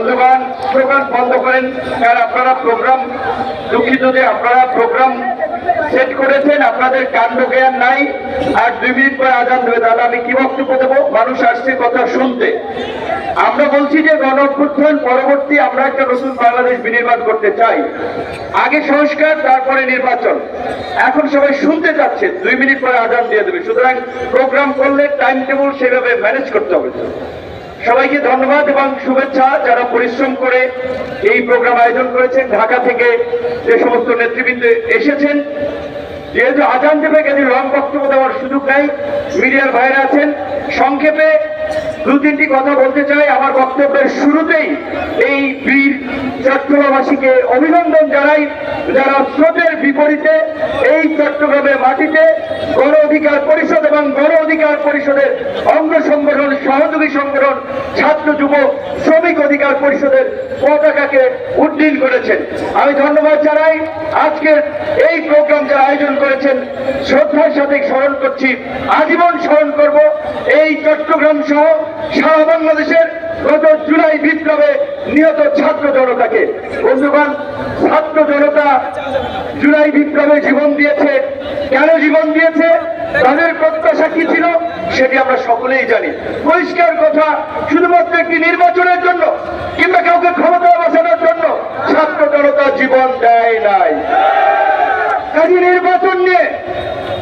বন্ধুগণ স্লোগান বন্ধ করেন, কারণ আপনারা প্রোগ্রাম, দুঃখিত যে আপনারা প্রোগ্রাম সেট করেছেন, আপনাদের কাণ্ড জ্ঞান নাই। আর 2 মিনিট পরে আজান দেবে, তাহলে আমি কি বক্তব্য দেবো? মানুষ আসছে কথা শুনতে। আমরা বলছি যে গণ অভ্যুত্থান পরবর্তী আমরা একটা নতুন বাংলাদেশ বিনির্মাণ করতে চাই। আগে সংস্কার, তারপরে নির্বাচন। এখন সবাই শুনতে চাচ্ছে, 2 মিনিট পরে আজান দিয়ে দেবে। সুতরাং প্রোগ্রাম করলে টাইম টেবিল সেভাবে ম্যানেজ করতে হবে। সবাইকে ধন্যবাদ এবং শুভেচ্ছা যারা পরিশ্রম করে এই প্রোগ্রাম আয়োজন করেছেন। ঢাকা থেকে যে সমস্ত নেতৃবৃন্দ এসেছেন, যেহেতু আজান দেবে কিন্তু লং বক্তব্য দেওয়ার সুযোগ নাই, মিডিয়ার ভাইরা আছেন, সংক্ষেপে 2-3টি কথা বলতে চাই। আমার বক্তব্যের শুরুতেই এই বীর চট্টগ্রামবাসীকে অভিনন্দন জানাই, যারা স্রোতের বিপরীতে এই চট্টগ্রামের মাটিতে গণ অধিকার পরিষদ এবং গণ অধিকার পরিষদের অঙ্গ সংগঠন, সহযোগী সংগঠন, ছাত্র যুব শ্রমিক অধিকার পরিষদের পতাকাকে উড্ডীন করেছেন। আমি ধন্যবাদ জানাই। আজকের এই প্রোগ্রাম যারা আয়োজন করেছেন, শ্রদ্ধার সাথে স্মরণ করছি, আজীবন স্মরণ করব এই চট্টগ্রাম সহ সারা বাংলাদেশের গত জুলাই বিপ্লবে নিহত ছাত্র জনতাকে। বন্ধুগণ, ছাত্র জনতা জুলাই বিপ্লবে জীবন দিয়েছে। কেন জীবন দিয়েছে? তাদের প্রত্যাশা কি ছিল সেটি আমরা সকলেই জানি। পরিষ্কার কথা, শুধুমাত্র একটি নির্বাচনের জন্য কিংবা কাউকে ক্ষমতায় বসানোর জন্য ছাত্র জনতা জীবন দেয় নাই। কাজে নির্বাচন নিয়ে,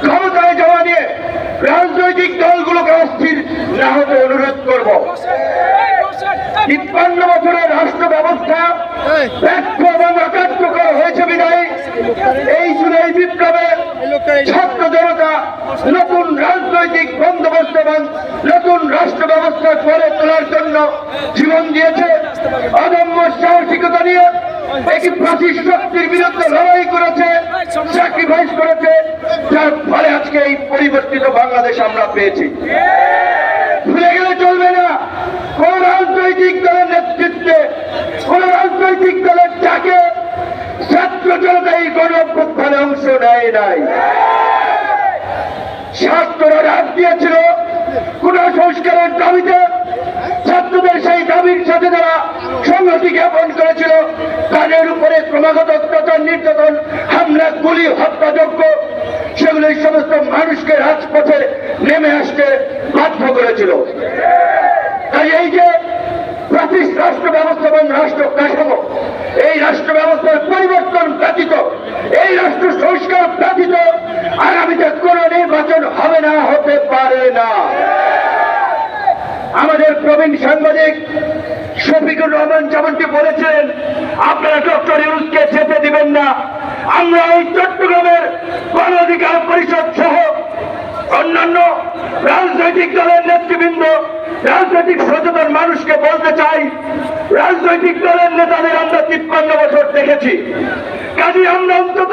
ক্ষমতায় যাওয়া নিয়ে রাজনৈতিক দলগুলোকে অস্থির না হতে অনুরোধ করব। 53 বছরের রাষ্ট্র ব্যবস্থা ব্যর্থ এবং অকার্যকর হয়েছে বিদায় এই জুলাই বিপ্লবে ছাত্র জনতা নতুন রাজনৈতিক বন্দোবস্ত এবং নতুন রাষ্ট্র ব্যবস্থা গড়ে তোলার জন্য জীবন দিয়েছে। অদম্য সাহসিকতা নিয়ে একটি ফ্যাসিস্ট শক্তির বিরুদ্ধে লড়াই করেছে, স্যাক্রিফাইস করেছে, যার ফলে আজকে এই পরিবর্তিত বাংলাদেশ আমরা পেয়েছি। ভুলে গেলে চলবে না, কোন রাজনৈতিক দলের নেতৃত্বে, কোন রাজনৈতিক দলের ডাকে ছাত্র জনতা এই গণ অভ্যুত্থানে অংশ নেয় নাই। ছাত্ররা ডাক দিয়েছিল কোন সংস্কারের দাবিতে, ছাত্রদের সেই দাবির সাথে যারা সংহতি জ্ঞাপন করেছিল তাদের উপরে ক্রমাগত অত্যাচার, নির্যাতন, হামলা, গুলি, হত্যাযজ্ঞ, সেগুলো এই সমস্ত মানুষকে রাজপথে নেমে আসতে বাধ্য করেছিল। তাই এই যে ফ্যাসিস্ট রাষ্ট্র ব্যবস্থা এবং রাষ্ট্র কাঠামো, এই রাষ্ট্র ব্যবস্থার পরিবর্তন ব্যতীত, এই রাষ্ট্র সংস্কার ব্যতীত আগামীতে কোন নির্বাচন হবে না, হতে পারে না। আমাদের প্রবীণ সাংবাদিক শফিকুর রহমান যেমনটি বলেছেন, আপনারা ডক্টর ইউনূসকে যেতে দিবেন না। আমরা এই চট্টগ্রামের গণ অধিকার পরিষদ সহ অন্যান্য রাজনৈতিক দলের নেতৃবৃন্দ, রাজনৈতিক সচেতন মানুষকে বলতে চাই, রাজনৈতিক দলের নেতাদের আমরা 53 বছর দেখেছি। কাজে আমরা অন্তত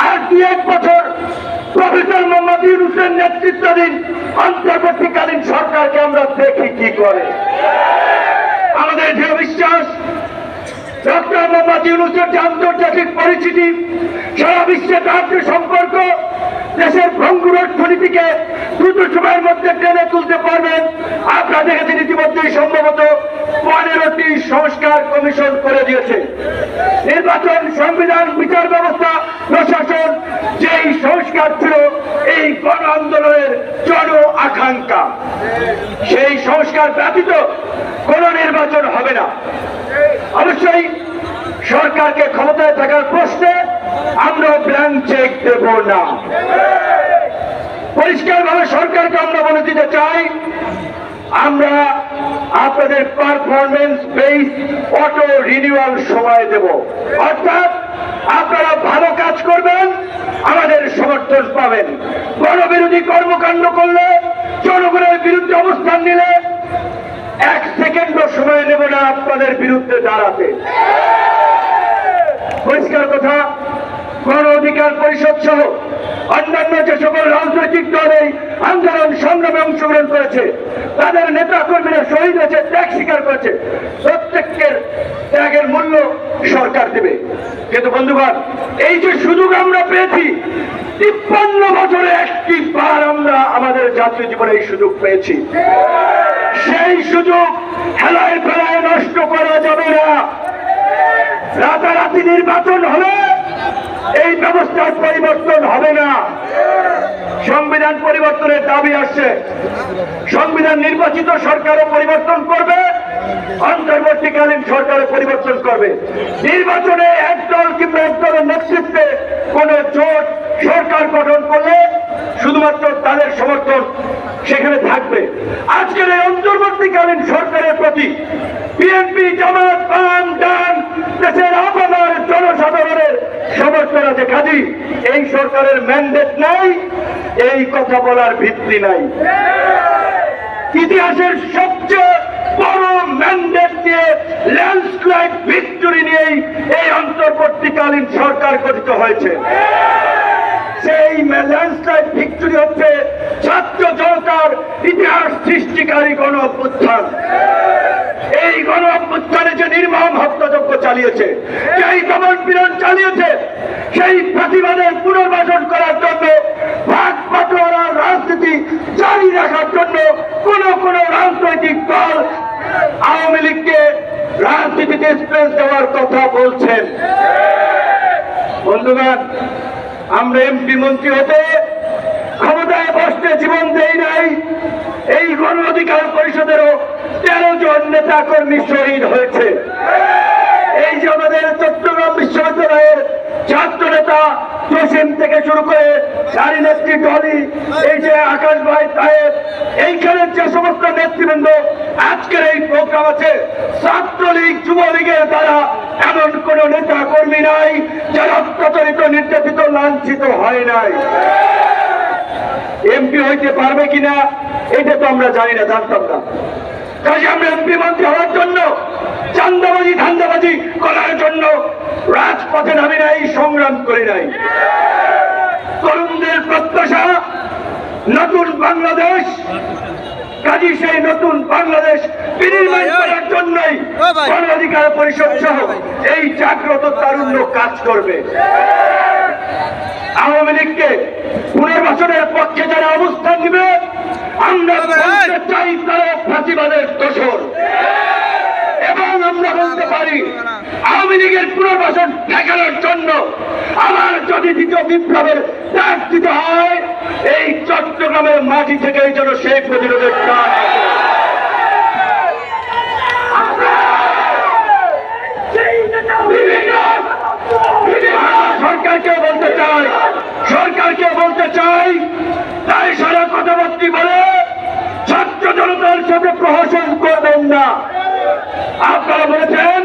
আর 2-1 বছর প্রফেসর মোহাম্মদ ইউনূসের নেতৃত্বাধীন অন্তর্বর্তীকালীন সরকারকে আমরা দেখি কি করে। আমাদের দৃঢ় বিশ্বাস, ডক্টর মোহাম্মদ ইউনূসের যে আন্তর্জাতিক পরিচিতি, সারা বিশ্বে তার যে সম্পর্ক, দেশের ভঙ্গুর অর্থনীতিকে দ্রুত সময়ের মধ্যে টেনে তুলতে পারবেন। আপনারা দেখেছেন ইতিমধ্যেই সম্ভবত 15টি সংস্কার কমিশন করে দিয়েছে। নির্বাচন, সংবিধান, বিচার ব্যবস্থা, প্রশাসন, যেই সংস্কার ছিল এই গণ আন্দোলনের জন আকাঙ্ক্ষা, সেই সংস্কার ব্যতীত কোন নির্বাচন হবে না। অবশ্যই সরকারকে ক্ষমতায় থাকার প্রশ্নে আমরা ব্ল্যাঙ্ক চেক দেব না। পরিষ্কারভাবে সরকারকে আমরা বলে দিতে চাই, আমরা আপনাদের পারফরমেন্স বেস অটো রিনিউয়াল সময় দেব। অর্থাৎ আপনারা ভালো কাজ করবেন, আমাদের সমর্থন পাবেন। গণবিরোধী কর্মকাণ্ড করলে, জনগণের বিরুদ্ধে অবস্থান নিলে 1 সেকেন্ডও সময় নেব না আপনাদের বিরুদ্ধে দাঁড়াতে। পরিষ্কার কথা, গণ অধিকার পরিষদ সহ অন্যান্য যে সকল রাজনৈতিক দল এই আন্দোলন সংগ্রামে অংশগ্রহণ করেছে, তাদের নেতা কর্মীরা শহীদ হয়েছে, ত্যাগ স্বীকার করেছে, প্রত্যেকের ত্যাগের মূল্য সরকার দেবে। কিন্তু বন্ধুগণ, এই যে সুযোগ আমরা পেয়েছি, 53 বছরে একটি বার আমরা আমাদের জাতীয় জীবনে এই সুযোগ পেয়েছি। সেই সুযোগ হেলায় ফেলায় নষ্ট করা যাবে না। রাতারাতি নির্বাচন হলে এই ব্যবস্থার পরিবর্তন হবে না। সংবিধান পরিবর্তনের দাবি আসছে, সংবিধান নির্বাচিত সরকারও পরিবর্তন করবে, অন্তর্বর্তীকালীন সরকারও পরিবর্তন করবে। নির্বাচনে একদল কিংবা একদলের নেতৃত্বে কোন জোট সরকার গঠন করলে শুধুমাত্র তাদের সমর্থন সেখানে থাকবে। আজকের এই অন্তর্বর্তীকালীন সরকারের প্রতি বিএনপি, জামাত, বাম, ডান, দেশের আপামর জনসাধারণের সমর্থন আছে। কাজী এই সরকারের ম্যান্ডেট নাই, এই কথা বলার ভিত্তি নাই। ইতিহাসের সবচেয়ে বড় ম্যান্ডেট নিয়ে, ল্যান্ডস্লাইড ভিক্টরি নিয়েই এই অন্তর্বর্তীকালীন সরকার গঠিত হয়েছে। সেই ল্যান্ডস্লাইড ভিক্টরি হচ্ছে ছাত্র জনতার ইতিহাস সৃষ্টিকারী গণ অভ্যুত্থান। এই গণ অভ্যুত্থানে যে নির্মম হত্যাযজ্ঞ চালিয়েছে, যেই দমন-পীড়ন চালিয়েছে, সেই প্রতিবাদের পুনর্বাসন করার জন্য, ভাগ বাটোয়ারার রাজনীতি জারি রাখার জন্য কোন রাজনৈতিক দল আওয়ামী লীগকে রাজনীতিতে স্পেস দেওয়ার কথা বলছেন। বন্ধুগণ, আমরা এমপি মন্ত্রী হতে ক্ষমতায় বসতে জীবন দেই নাই। এই গণ অধিকার পরিষদেরও 13 জন নেতা কর্মী শহীদ হয়েছে। এই যে আমাদের চট্টগ্রাম বিশ্ববিদ্যালয়ের ছাত্র নেতা জসিম থেকে শুরু করে নারী নেত্রী ডলি, এই যে আকাশ ভাই সাহেব, এইখানে যে সমস্ত নেতৃবৃন্দ আজকের এই প্রোগ্রাম আছে, ছাত্রলীগ, যুবলীগের দ্বারা এমন কোন নেতা কর্মী নাই যারা অত্যাচারিত, নির্যাতিত, লাঞ্ছিত হয় নাই। এমপি হইতে পারবে কিনা এটা তো আমরা জানি না, জানতাম না। কাজে আমরা এমপি মন্ত্রী হওয়ার জন্য, চান্দাবাজি ধান্দাবাজি করার জন্য রাজপথে নামি নাই, সংগ্রাম করি নাই। তরুণদের প্রত্যাশা নতুন বাংলাদেশ। কাজী সেই নতুন বাংলাদেশ বিনির্মাণ করার জন্যই গণ অধিকার পরিষদ সহ এই জাগ্রত তারুণ্য কাজ করবে। আওয়ামী লীগকে পুনর্বাসনের পক্ষে যারা অবস্থান নিবে, আমরা বলতে চাই তারা ফাঁসিবাদের দোষর। এবং আমরা বলতে পারি আওয়ামী লীগের পুনর্বাসন ঠেকানোর জন্য আবার যদি দ্বিতীয় বিপ্লবের ডাক দিতে হয়, এই চট্টগ্রামের মাটি থেকেই যেন সেই প্রতিরোধের ডাক আসে। সরকারকে বলতে চাই তাই সারা কথাবার্তা বলে ছাত্র জনতার সাথে প্রহসন করবেন না। আপনারা বলেছেন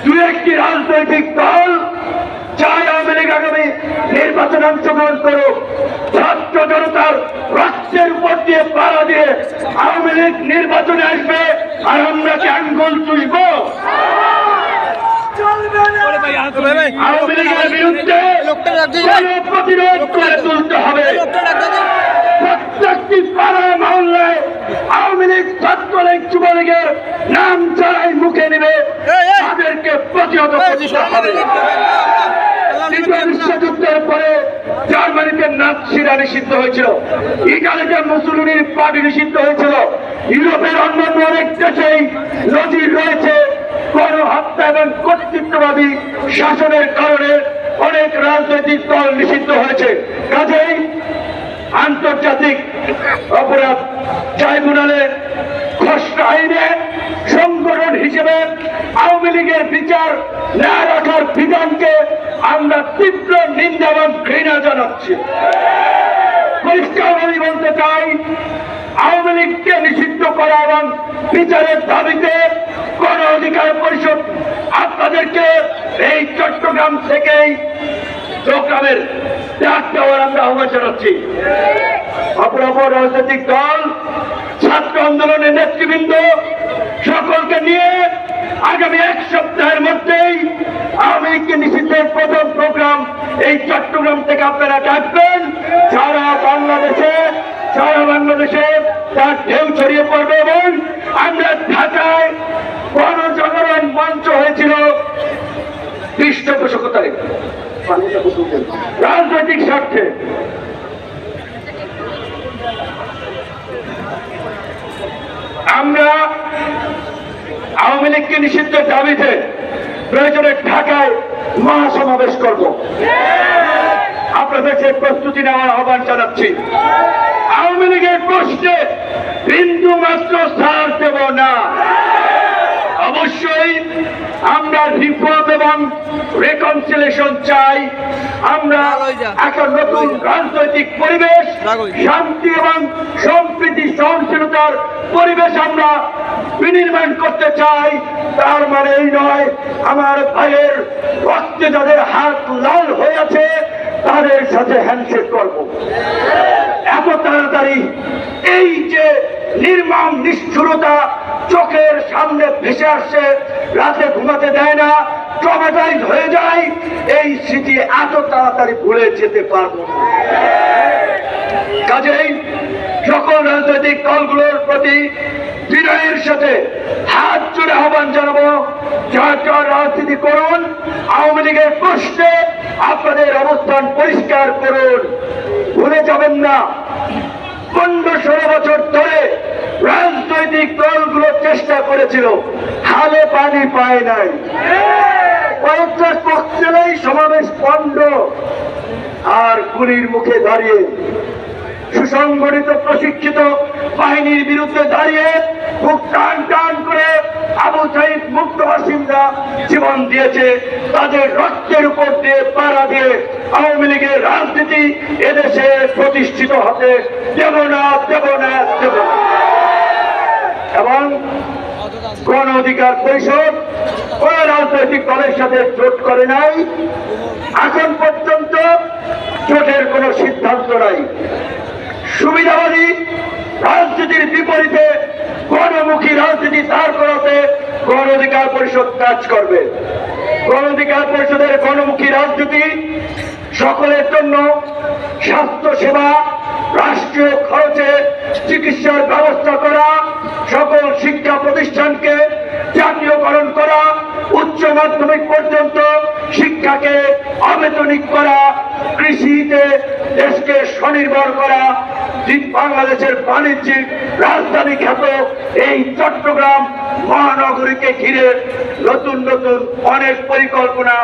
দুই একটি রাজনৈতিক দল চাই আওয়ামী লীগ আগামী নির্বাচনে অংশগ্রহণ করুক। ছাত্র জনতার রক্তের উপর দিয়ে পাড়া দিয়ে আওয়ামী লীগ নির্বাচনে আসবে, আর আমরা কি আঙ্গুল চুষব? আওয়ামী লীগের বিরুদ্ধে প্রতিরোধ করে তুলতে হবে। প্রত্যেকটি পাড়া মহল্লায় আওয়ামী লীগ, ছাত্রলীগ, যুবলীগের নাম যারাই মুখে নেবে তাদেরকে প্রতিহত করতে হবে। দ্বিতীয় বিশ্বযুদ্ধের পরে জার্মানিতে নাৎসিরা নিষিদ্ধ হয়েছিল, ইটালিতে মুসোলিনির পার্টি নিষিদ্ধ হয়েছিল, ইউরোপের অন্যান্য অনেক দেশেই নজির রয়েছে গণহত্যা এবং কর্তৃত্ববাদী শাসনের কারণে অনেক রাজনৈতিক দল নিষিদ্ধ হয়েছে। কাজেই আন্তর্জাতিক অপরাধ ট্রাইব্যুনালের খসড়া আইনে সংগঠন হিসেবে আওয়ামী লীগের বিচার না রাখার বিধানকে আমরা তীব্র নিন্দা এবং ঘৃণা জানাচ্ছি। পরিষ্কারভাবে বলতে চাই, আওয়ামী লীগকে নিষিদ্ধ করা এবং বিচারের দাবিতে গণ অধিকার পরিষদ আপনাদেরকে এই চট্টগ্রাম থেকেই চট্টগ্রামের ডাক দেওয়ার আমরা আহ্বান জানাচ্ছি। অপরাপর রাজনৈতিক দল, ছাত্র আন্দোলনের নেতৃবৃন্দ সকলকে নিয়ে আগামী 1 সপ্তাহের মধ্যেই আওয়ামী লীগকে নিষিদ্ধের প্রথম প্রোগ্রাম এই চট্টগ্রাম থেকে আপনারা ডাকবেন। সারা বাংলাদেশে তার ঢেউ ছড়িয়ে পড়বে। এবং আমরা ঢাকায় গণজাগরণ মঞ্চ হয়েছিল পৃষ্ঠপোষকতায় রাজনৈতিক স্বার্থে। আমরা আওয়ামী লীগকে নিষিদ্ধের দাবিতে প্রয়োজনে ঢাকায় মহাসমাবেশ করব। আপনাদের সেই প্রস্তুতি নেওয়ার আহ্বান জানাচ্ছি। আওয়ামী লীগের প্রশ্নে বিন্দু মাত্র ছাড় দেব না। অবশ্যই আমরা রিফর্ম এবং রেকনসিলিয়েশন চাই। আমরা একটা নতুন রাজনৈতিক পরিবেশ, শান্তি এবং সম্প্রীতি সহনশীলতার পরিবেশ আমরা বিনির্মাণ করতে চাই। তার মানে এই নয় আমার ভাইয়ের রক্তে যাদের হাত লাল হয়ে আছে তাদের সাথে হ্যান্ডশেক করব। এত তাড়াতাড়ি এই যে নির্মম নিষ্ঠুরতা চোখের সামনে ভেসে আসছে, রাতে ঘুমাতে দেয় না, ট্রমাটাইজ হয়ে যায়, এই স্মৃতি এত তাড়াতাড়ি ভুলে যেতে পারবো না। কাজেই সকল রাজনৈতিক দলগুলোর প্রতি বিনয়ের সাথে হাত জোড়ে আহ্বান জানাবো, যার রাজনীতি করুন, আওয়ামী লীগের প্রশ্নে আপনাদের অবস্থান পরিষ্কার করুন। ভুলে যাবেন না 15-16 বছর ধরে রাজনৈতিক দলগুলো চেষ্টা করেছিল, হালে পানি পায় নাই। কয়েকটা পক্ষেই সমাবেশ বন্ধ, আর গুলির মুখে দাঁড়িয়ে সুসংগঠিত প্রশিক্ষিত বাহিনীর বিরুদ্ধে দাঁড়িয়ে খুব টান টান করে আবু সাইদ মুক্ত বাসিন্দা জীবন দিয়েছে। তাদের রক্তের উপর দিয়ে পাড়া দিয়ে আওয়ামী লীগের রাজনীতি এদেশে প্রতিষ্ঠিত হতে দেব না, দেব না, দেব না। এবং গণ অধিকার পরিষদ কোন রাজনৈতিক দলের সাথে জোট করে নাই, এখন পর্যন্ত জোটের কোন সিদ্ধান্ত নাই। সুবিধাবাদী রাজনীতির বিপরীতে গণমুখী রাজনীতি দাঁড় করাতে গণ অধিকার পরিষদ কাজ করবে। গণ অধিকার পরিষদের গণমুখী রাজনীতি সকলের জন্য স্বাস্থ্য সেবা, রাষ্ট্রীয় খরচে চিকিৎসার ব্যবস্থা করা, সকল শিক্ষা প্রতিষ্ঠানকে জাতীয়করণ করা, উচ্চ মাধ্যমিক পর্যন্ত শিক্ষাকে আবেদনিক করা, কৃষিতে দেশকে স্বনির্ভর করা, বাংলাদেশের বাণিজ্যিক রাজধানী খ্যাত এই চট্টগ্রাম মহানগরীকে ঘিরে নতুন নতুন অনেক পরিকল্পনা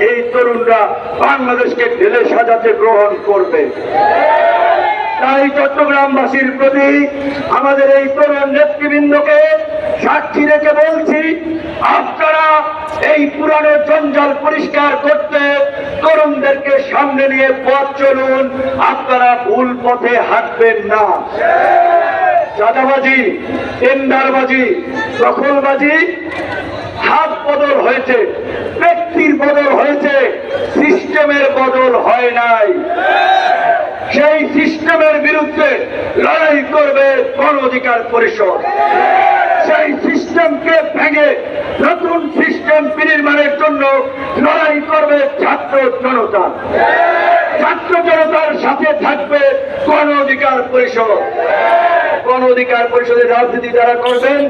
এই তরুণরা বাংলাদেশকে ঢেলে সাজাতে গ্রহণ করবে। তাই চট্টগ্রামবাসীর প্রতি আমাদের এই তরুণ নেতৃবৃন্দকে সাক্ষী রেখে বলছি, আপনারা এই পুরানো জঞ্জাল পরিষ্কার করতে তরুণদেরকে সামনে নিয়ে পথ চলুন। আপনারা ভুল পথে হাঁটবেন না। চাঁদাবাজি, টেন্ডারবাজি, দখলবাজি হাত বদল হয়েছে, ব্যক্তির বদল হয়েছে, সিস্টেমের বদল হয় নাই। সেই সিস্টেমের বিরুদ্ধে লড়াই করবে গণ অধিকার পরিষদ। সেই সিস্টেমকে ভেঙে নতুন সিস্টেম বিনির্মাণের জন্য লড়াই করবে ছাত্র জনতা। ছাত্র জনতার সাথে থাকবে গণ অধিকার পরিষদ। গণ অধিকার পরিষদের রাজনীতি যারা করবেন,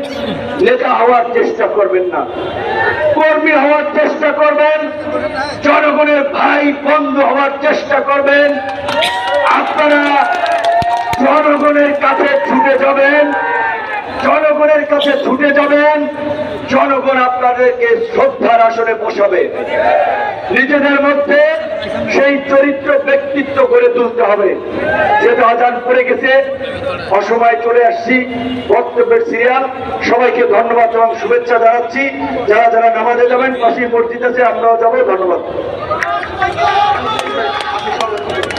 নেতা হওয়ার চেষ্টা করবেন না, কর্মী হওয়ার চেষ্টা করবেন, জনগণের ভাই বন্ধু হওয়ার চেষ্টা করবেন। আপনারা জনগণের কাছে ছুটে যাবেন, জনগণের কাছে ছুটে যাবেন, জনগণ আপনাদেরকে শ্রদ্ধার আসনে বসাবে। নিজেদের মধ্যে সেই চরিত্র ব্যক্তিত্ব গড়ে তুলতে হবে। যেহেতু আজান পড়ে গেছে, অসময় চলে আসছি, বক্তব্যের সিরিয়াল। সবাইকে ধন্যবাদ এবং শুভেচ্ছা জানাচ্ছি। যারা যারা নামাজে যাবেন, পাশেই মসজিদ আছে, আমরাও যাবো। ধন্যবাদ।